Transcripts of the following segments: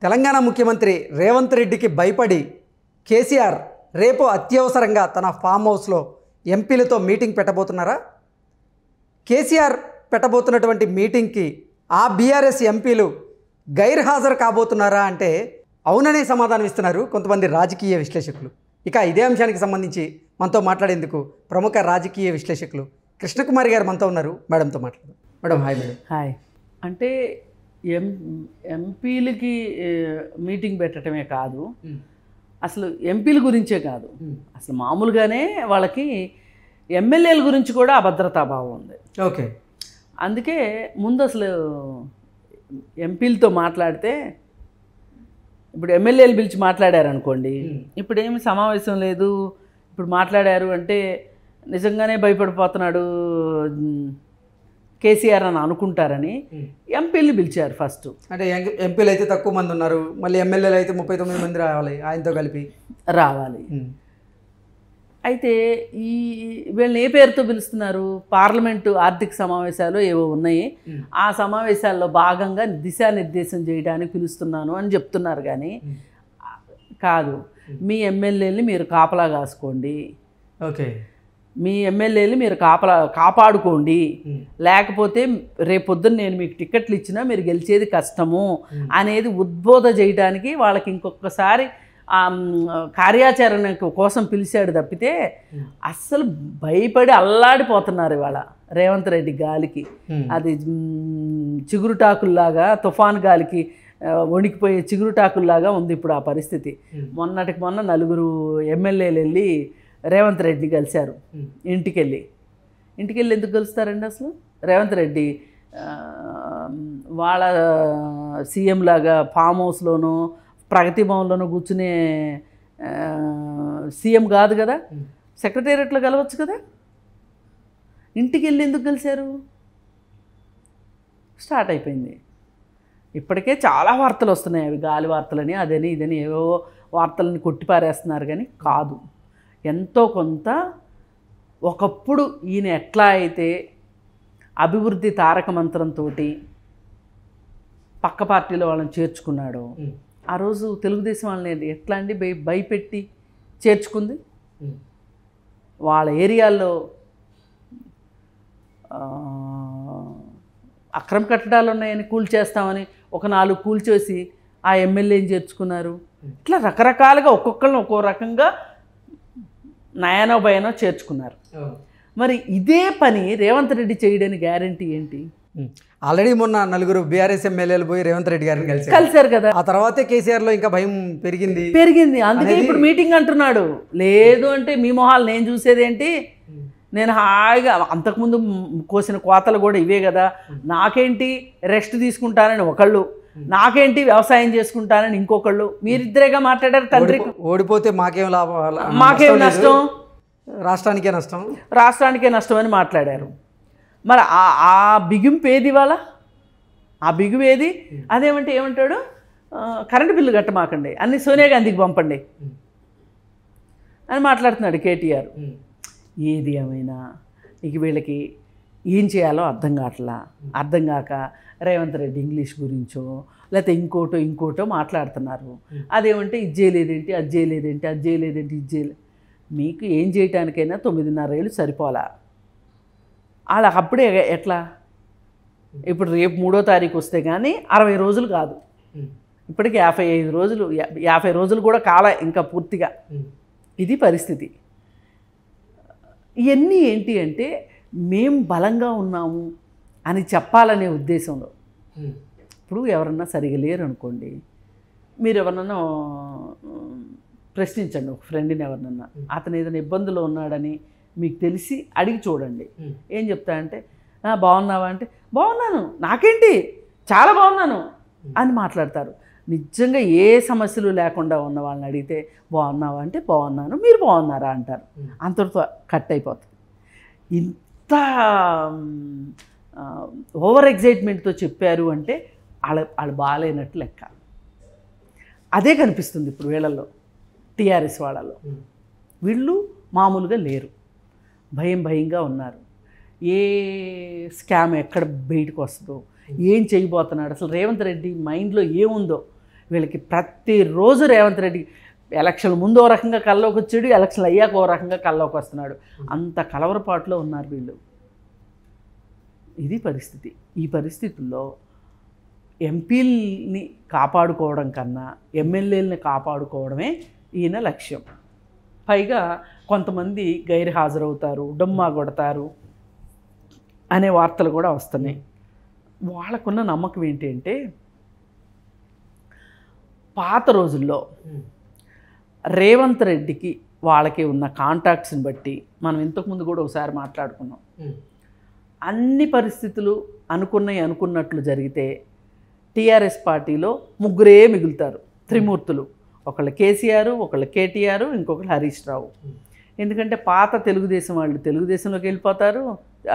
తెలంగాణ ముఖ్యమంత్రి రేవంత్ రెడ్డికి భయపడి కేసీఆర్ రేపు అత్యవసరంగా తన ఫామ్ హౌస్లో ఎంపీలతో మీటింగ్ పెట్టబోతున్నారా? కేసీఆర్ పెట్టబోతున్నటువంటి మీటింగ్కి ఆ బీఆర్ఎస్ ఎంపీలు గైర్హాజరు కాబోతున్నారా అంటే అవుననే సమాధానం ఇస్తున్నారు కొంతమంది రాజకీయ విశ్లేషకులు. ఇక ఇదే అంశానికి సంబంధించి మనతో మాట్లాడేందుకు ప్రముఖ రాజకీయ విశ్లేషకులు కృష్ణకుమారి గారు మనతో ఉన్నారు. మేడంతో మాట్లాడదాం. Madam hi. Madam hi. అంటే ఎంపీలకి మీటింగ్ పెట్టడమే కాదు, అసలు ఎంపీల గురించే కాదు, అసలు మామూలుగానే వాళ్ళకి ఎమ్మెల్యేల గురించి కూడా అభద్రతాభావం ఉంది. ఓకే. అందుకే ముందు అసలు ఎంపీలతో మాట్లాడితే, ఇప్పుడు ఎమ్మెల్యేలు పిలిచి మాట్లాడారు అనుకోండి, ఇప్పుడు ఏమి సమావేశం లేదు, ఇప్పుడు మాట్లాడారు అంటే నిజంగానే భయపడిపోతున్నాడు కేసీఆర్ అని అనుకుంటారని ఎంపీలు పిలిచారు ఫస్ట్. అంటే ఎంపీలు అయితే తక్కువ మంది ఉన్నారు, మళ్ళీ ఎమ్మెల్యేలు అయితే 39 మంది రావాలి, ఆయనతో కలిపి రావాలి. అయితే వీళ్ళని ఏ పేరుతో పిలుస్తున్నారు? పార్లమెంటు ఆర్థిక సమావేశాలు ఏవో ఉన్నాయి, ఆ సమావేశాల్లో భాగంగా దిశానిర్దేశం చేయడానికి పిలుస్తున్నాను అని చెప్తున్నారు. కానీ కాదు, మీ ఎమ్మెల్యేలని మీరు కాపలా కాసుకోండి, ఓకే, మీ ఎమ్మెల్యేలు మీరు కాపాడుకోండి, లేకపోతే రేపొద్దున నేను మీకు టికెట్లు ఇచ్చినా మీరు గెలిచేది కష్టము అనేది ఉద్బోధ చేయడానికి వాళ్ళకి ఇంకొకసారి కార్యాచరణ కోసం పిలిచాడు తప్పితే అస్సలు భయపడి అల్లాడిపోతున్నారు ఇవాళ రేవంత్ రెడ్డి గాలికి. అది చిగురుటాకుల్లాగా, తుఫాన్ గాలికి వణికిపోయే చిగురుటాకుల్లాగా ఉంది ఇప్పుడు ఆ పరిస్థితి. మొన్నటికి మొన్న 4 ఎమ్మెల్యేలు వెళ్ళి రేవంత్ రెడ్డి కలిశారు. ఇంటికెళ్ళి ఎందుకు కలుస్తారండి? అసలు రేవంత్ రెడ్డి వాళ్ళ సీఎం లాగా ఫామ్ హౌస్లోనూ ప్రగతి భవన్లోనూ కూర్చునే సీఎం కాదు కదా, సెక్రటేరియట్లో కలవచ్చు కదా. ఇంటికి వెళ్ళి ఎందుకు కలిశారు? స్టార్ట్ అయిపోయింది. ఇప్పటికే చాలా వార్తలు వస్తున్నాయి, అవి గాలి వార్తలని అదని ఇదని ఏవో వార్తలని కొట్టిపారేస్తున్నారు. కానీ కాదు, ఎంతో కొంత ఒకప్పుడు ఈయన ఎట్లా అయితే అభివృద్ధి తారక మంత్రంతో పక్క పార్టీలో వాళ్ళని చేర్చుకున్నాడో, ఆ రోజు తెలుగుదేశం వాళ్ళని ఎట్లా అండి భయపెట్టి చేర్చుకుంది. వాళ్ళ ఏరియాల్లో అక్రమ కట్టడాలు ఉన్నాయని కూల్చేస్తామని ఒక 4 కూల్చేసి ఆ ఎమ్మెల్యేని చేర్చుకున్నారు. ఇట్లా రకరకాలుగా ఒక్కొక్కరిని ఒక్కో రకంగా నయానో భయానో చేర్చుకున్నారు. మరి ఇదే పని రేవంత్ రెడ్డి చేయడానికి గ్యారంటీ ఏంటి? ఆల్రెడీ మొన్న 4 బీఆర్ఎస్ ఎమ్మెల్యేలు పోయి రేవంత్ రెడ్డి గారిని కలిశారు కదా. ఆ తర్వాతే కేసీఆర్లో ఇంకా భయం పెరిగింది. అందుకే ఇప్పుడు మీటింగ్ అంటున్నాడు. లేదు అంటే మీ మొహాలు నేను చూసేదేంటి, నేను హాయిగా అంతకుముందు కోసిన కోతలు కూడా ఇవే కదా, నాకేంటి రెస్ట్ తీసుకుంటానని ఒకళ్ళు, నాకేంటి వ్యవసాయం చేసుకుంటానని ఇంకొకళ్ళు, మీరిద్దరేగా మాట్లాడారు. తండ్రి ఓడిపోతే మాకేం లాభం, మాకేం నష్టం, రాష్ట్రానికే నష్టం, రాష్ట్రానికే నష్టం అని మాట్లాడారు. మరి ఆ బిగింపు ఏది? వాళ్ళ ఆ బిగువు ఏది? అదేమంటే ఏమంటాడు, కరెంటు బిల్లు కట్టమాకండి, అన్ని సోనియా గాంధీకి పంపండి అని మాట్లాడుతున్నాడు కేటీఆర్. ఏది ఏమైనా ఇక వీళ్ళకి ఏం చేయాలో అర్థం కాక రేవంత్ రెడ్డి ఇంగ్లీష్ గురించో లేకపోతే ఇంకోటో మాట్లాడుతున్నారు. అదేమంటే ఇది చేయలేదేంటి, అది చేయలేదేంటి, ఇది చేయలేదు. మీకు ఏం చేయటానికైనా 9.5 ఏళ్ళు సరిపోలా. అలా అప్పుడే ఎట్లా? ఇప్పుడు రేపు 3వ తారీఖు వస్తే కానీ 60 రోజులు కాదు, ఇప్పటికి 55 రోజులు, 50 రోజులు కూడా కాలే ఇంకా పూర్తిగా. ఇది పరిస్థితి. ఇవన్నీ ఏంటి అంటే మేం బలంగా ఉన్నాము అని చెప్పాలనే ఉద్దేశంలో. ఇప్పుడు ఎవరన్నా సరిగా లేరు అనుకోండి, మీరు ఎవరన్నా ప్రశ్నించండి, ఒక ఫ్రెండ్ని ఎవరినన్నా, అతను ఏదైనా ఇబ్బందులో ఉన్నాడని మీకు తెలిసి అడిగి చూడండి. ఏం చెప్తా అంటే, బాగున్నావా అంటే బాగున్నాను, నాకేంటి చాలా బాగున్నాను అని మాట్లాడతారు. నిజంగా ఏ సమస్యలు లేకుండా ఉన్న వాళ్ళని అడిగితే బాగున్నావా అంటే బాగున్నాను, మీరు బాగున్నారా అంటారు. అంతటితో కట్ అయిపోతుంది. ఇంత ఓవర్ ఎగ్జైట్మెంట్తో చెప్పారు అంటే వాళ్ళు బాగాలేనట్టు లెక్క. అదే కనిపిస్తుంది ఇప్పుడు వీళ్ళల్లో, టీఆర్ఎస్ వాళ్ళలో. వీళ్ళు మామూలుగా లేరు, భయంగా ఉన్నారు. ఏ స్కామ్ ఎక్కడ బయటకు వస్తుందో, ఏం చేయబోతున్నాడు, అసలు రేవంత్ రెడ్డి మైండ్లో ఏముందో వీళ్ళకి ప్రతిరోజు రేవంత్ రెడ్డి ఎలక్షన్ ముందు ఓ రకంగా కల్లోకి వచ్చాడు, ఎలక్షన్లు అయ్యాక ఓ రకంగా కల్లోకి వస్తున్నాడు. అంత కలవరపాటులో ఉన్నారు వీళ్ళు. ఇది పరిస్థితి. ఈ పరిస్థితుల్లో ఎంపీల్ని కాపాడుకోవడం కన్నా ఎమ్మెల్యేలని కాపాడుకోవడమే ఈయన లక్ష్యం. పైగా కొంతమంది గైర్ హాజరవుతారు, డొమ్మా కొడతారు అనే వార్తలు కూడా వస్తున్నాయి. వాళ్ళకున్న నమ్మకం ఏంటి అంటే, పాత రోజుల్లో రేవంత్ రెడ్డికి వాళ్ళకి ఉన్న కాంటాక్ట్స్ని బట్టి మనం ఇంతకుముందు కూడా ఒకసారి మాట్లాడుకున్నాం. అన్ని పరిస్థితులు అనుకున్నట్లు జరిగితే టీఆర్ఎస్ పార్టీలో ముగ్గురే మిగులుతారు, త్రిమూర్తులు. ఒకళ్ళు కేసీఆర్, ఒకళ్ళు కేటీఆర్, ఇంకొకళ్ళు హరీష్ రావు. ఎందుకంటే పాత తెలుగుదేశం వాళ్ళు తెలుగుదేశంలోకి వెళ్ళిపోతారు.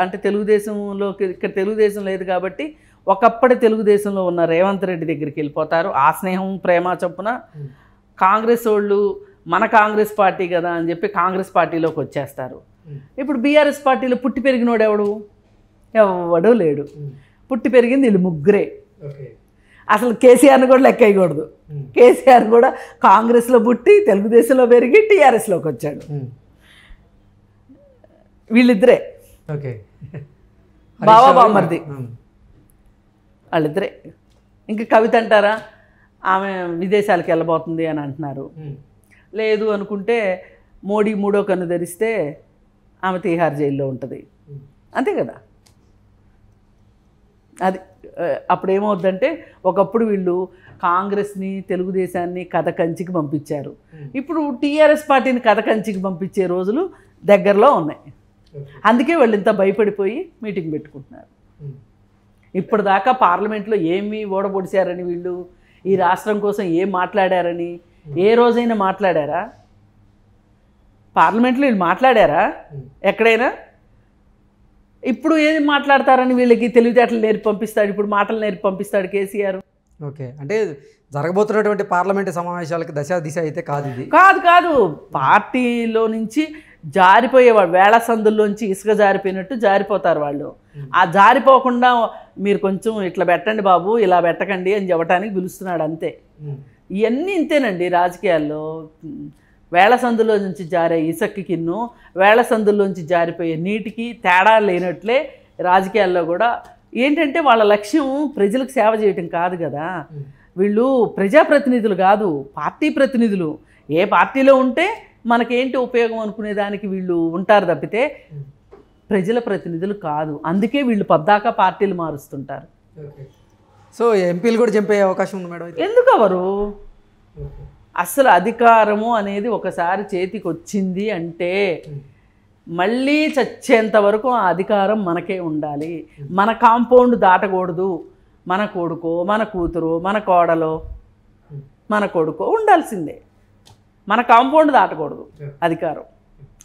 అంటే తెలుగుదేశంలోకి ఇక్కడ తెలుగుదేశం లేదు కాబట్టి ఒకప్పటి తెలుగుదేశంలో ఉన్న రేవంత్ రెడ్డి దగ్గరికి వెళ్ళిపోతారు. ఆ స్నేహం ప్రేమ చొప్పున కాంగ్రెస్ వాళ్ళు మన కాంగ్రెస్ పార్టీ కదా అని చెప్పి కాంగ్రెస్ పార్టీలోకి వచ్చేస్తారు. ఇప్పుడు బీఆర్ఎస్ పార్టీలో పుట్టి పెరిగినోడు ఎవడూ లేడు. పుట్టి పెరిగింది వీళ్ళు ముగ్గురే. అసలు కేసీఆర్ని కూడా లెక్క వేయకూడదు. కేసీఆర్ కూడా కాంగ్రెస్లో పుట్టి తెలుగుదేశంలో పెరిగి టీఆర్ఎస్లోకి వచ్చాడు. వీళ్ళిద్దరే బావా బామ్మర్ది, వాళ్ళిద్దరే. ఇంకా కవిత అంటారా, ఆమె విదేశాలకు వెళ్ళబోతుంది అని అంటున్నారు. లేదు అనుకుంటే మోడీ మూడో కన్ను ధరిస్తే ఆమె తీహార్ జైల్లో ఉంటుంది, అంతే కదా. అది అప్పుడు ఏమవుద్దంటే, ఒకప్పుడు వీళ్ళు కాంగ్రెస్ని తెలుగుదేశాన్ని కథ కంచికి పంపించారు. ఇప్పుడు టీఆర్ఎస్ పార్టీని కథ కంచికి పంపించే రోజులు దగ్గరలో ఉన్నాయి. అందుకే వాళ్ళు ఇంత భయపడిపోయి మీటింగ్ పెట్టుకుంటున్నారు. ఇప్పటిదాకా పార్లమెంట్లో ఏమి ఓడబొడిచారని వీళ్ళు, ఈ రాష్ట్రం కోసం ఏం మాట్లాడారని ఏ రోజైనా మాట్లాడారా? పార్లమెంట్లో వీళ్ళు మాట్లాడారా ఎక్కడైనా? ఇప్పుడు ఏది మాట్లాడతారని వీళ్ళకి తెలివితేటలు నేర్పి పంపిస్తాడు, ఇప్పుడు మాటలు నేర్పి పంపిస్తాడు కేసీఆర్. ఓకే, అంటే జరగబోతున్నటువంటి పార్లమెంటు సమావేశాలకు దశ దిశ అయితే కాదు ఇది. కాదు పార్టీలో నుంచి జారిపోయేవాడు, వేళ సందుల్లోంచి ఇసుక జారిపోయినట్టు జారిపోతారు వాళ్ళు. ఆ జారిపోకుండా మీరు కొంచెం ఇట్లా పెట్టండి బాబు, ఇలా పెట్టకండి అని చెప్పడానికి పిలుస్తున్నాడు, అంతే. ఇవన్నీ ఇంతేనండి రాజకీయాల్లో. వేళ సందులో నుంచి జారే ఇసుకకిన్ను వేళ సందుల్లోంచి జారిపోయే నీటికి తేడా లేనట్లే రాజకీయాల్లో కూడా. ఏంటంటే వాళ్ళ లక్ష్యం ప్రజలకు సేవ చేయటం కాదు కదా. వీళ్ళు ప్రజాప్రతినిధులు కాదు, పార్టీ ప్రతినిధులు. ఏ పార్టీలో ఉంటే మనకేంటి ఉపయోగం అనుకునే దానికి వీళ్ళు ఉంటారు తప్పితే ప్రజల ప్రతినిధులు కాదు. అందుకే వీళ్ళు పద్దాకా పార్టీలు మారుస్తుంటారు. సో ఎంపీలు కూడా జంప్ అయ్యే అవకాశం ఉంది మేడం. ఎందుకు అవరు? అసలు అధికారము అనేది ఒకసారి చేతికి వచ్చింది అంటే మళ్ళీ చచ్చేంత వరకు ఆ అధికారం మనకే ఉండాలి. మన కాంపౌండ్ దాటకూడదు. మన కొడుకో, మన కూతురు, మన కోడలో, మన కొడుకో ఉండాల్సిందే. మన కాంపౌండ్ దాటకూడదు అధికారం.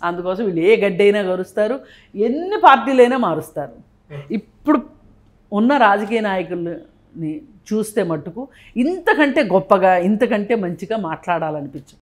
అందుకోసం వీళ్ళు ఏ గడ్డైనా గరుస్తారు, ఎన్ని పార్టీలైనా మారుస్తారు. ఇప్పుడు ఉన్న రాజకీయ నాయకుల్ని చూస్తే మట్టుకు ఇంతకంటే గొప్పగా, ఇంతకంటే మంచిగా మాట్లాడాలనిపించదు.